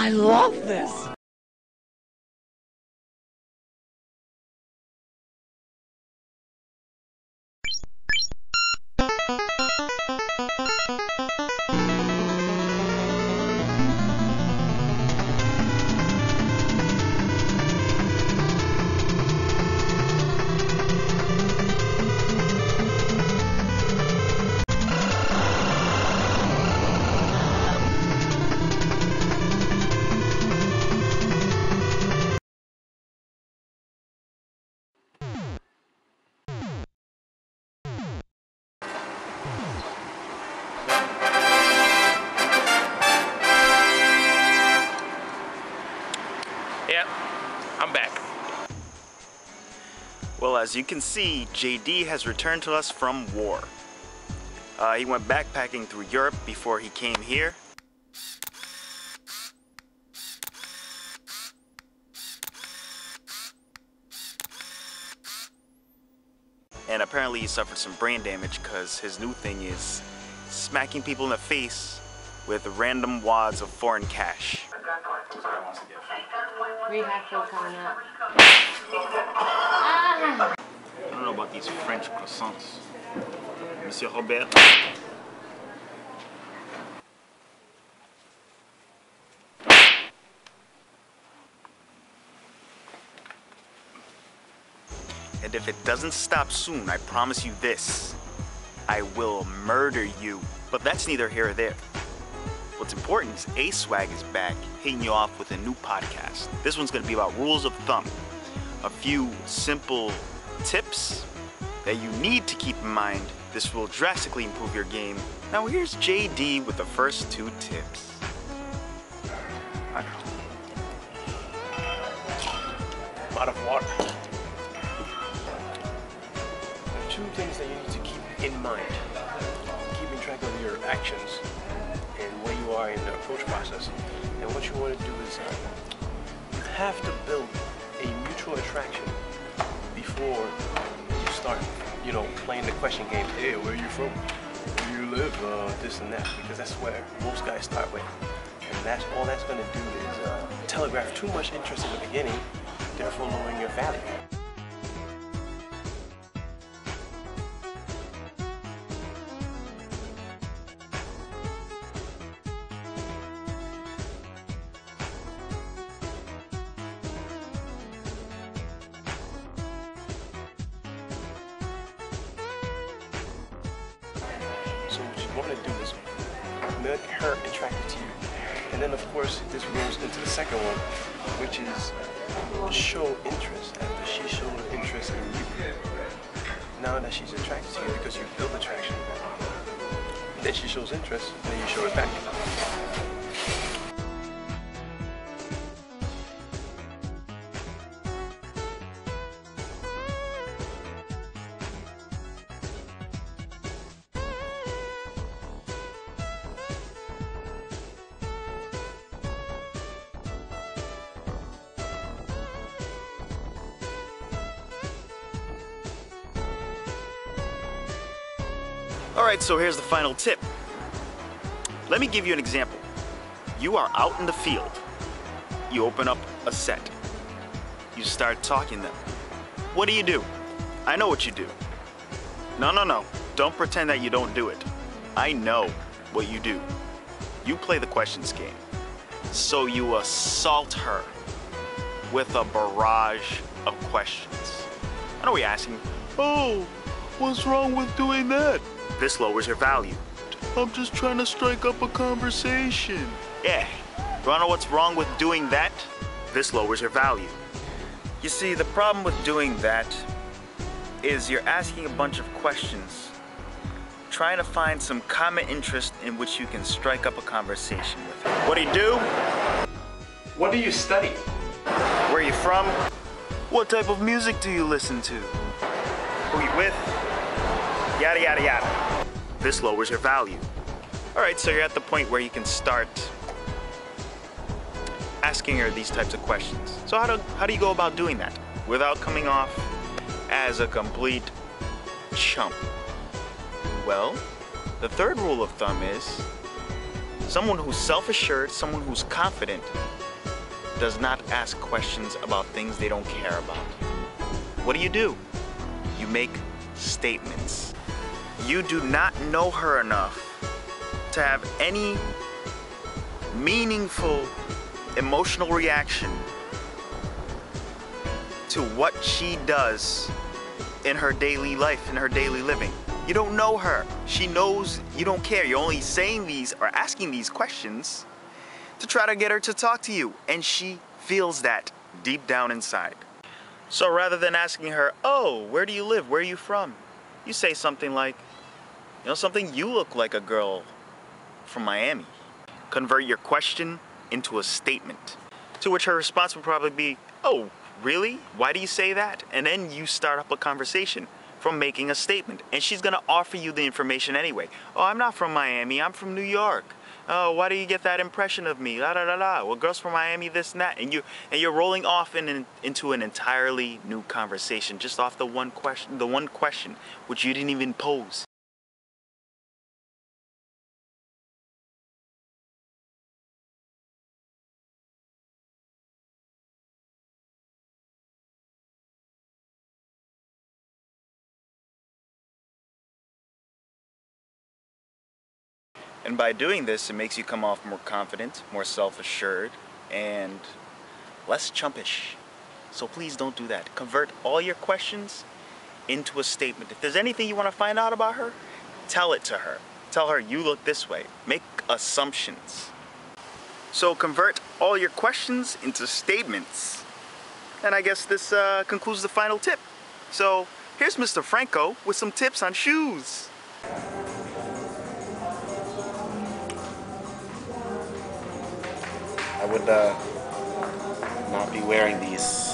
I love this! Yep, I'm back. Well, as you can see, JD has returned to us from war. He went backpacking through Europe before he came here. And apparently he suffered some brain damage because his new thing is smacking people in the face with random wads of foreign cash. Rehab show coming up. I don't know about these French croissants. Monsieur Robert. And if it doesn't stop soon, I promise you this. I will murder you. But that's neither here or there. What's important is A-Swag is back, hitting you off with a new podcast. This one's gonna be about rules of thumb. A few simple tips that you need to keep in mind. This will drastically improve your game. Now here's JD with the first 2 tips. I'm out of water. There are 2 things that you need to keep in mind. Keeping track of your actions and where you are in the approach process. And what you want to do is you have to build a mutual attraction before you start, playing the question game. Hey, where are you from? Where do you live? This and that. Because that's where most guys start with. And that's all that's going to do is telegraph too much interest in the beginning, therefore lowering your value. So what you want to do is make her attracted to you. And then of course this goes into the second one, which is show interest after she showed interest in you. Now that she's attracted to you because you build attraction, then she shows interest and then you show it back. Alright, so here's the final tip. Let me give you an example. You are out in the field. You open up a set. You start talking to them. What do? I know what you do. No. Don't pretend that you don't do it. I know what you do. You play the questions game. So you assault her with a barrage of questions. I know what you're asking. Oh, what's wrong with doing that? This lowers your value. I'm just trying to strike up a conversation. Yeah, you wanna know what's wrong with doing that? This lowers your value. You see, the problem with doing that is you're asking a bunch of questions, trying to find some common interest in which you can strike up a conversation with her. What do? What do you study? Where are you from? What type of music do you listen to? Who you with? Yada, yada, yada. This lowers your value. All right, so you're at the point where you can start asking her these types of questions. So how do you go about doing that without coming off as a complete chump? Well, the third rule of thumb is Someone who's self-assured, someone who's confident, does not ask questions about things they don't care about. What do? You make statements. You do not know her enough to have any meaningful emotional reaction to what she does in her daily life, in her daily living. You don't know her. She knows you don't care. You're only saying these or asking these questions to try to get her to talk to you. And she feels that deep down inside. So rather than asking her, oh, where do you live? Where are you from? You say something like, you know something, you look like a girl from Miami. Convert your question into a statement. To which her response would probably be, oh, really? Why do you say that? And then you start up a conversation from making a statement. And she's gonna offer you the information anyway. Oh, I'm not from Miami, I'm from New York. Oh, why do you get that impression of me? La da da da. Well, girls from Miami, this and that. And you're rolling off into an entirely new conversation just off the one question which you didn't even pose. And by doing this, it makes you come off more confident, more self-assured, and less chumpish. So please don't do that. Convert all your questions into a statement. If there's anything you want to find out about her, tell it to her. Tell her you look this way. Make assumptions. So convert all your questions into statements. And I guess this concludes the final tip. So here's Mr. Franco with some tips on shoes. I would not be wearing these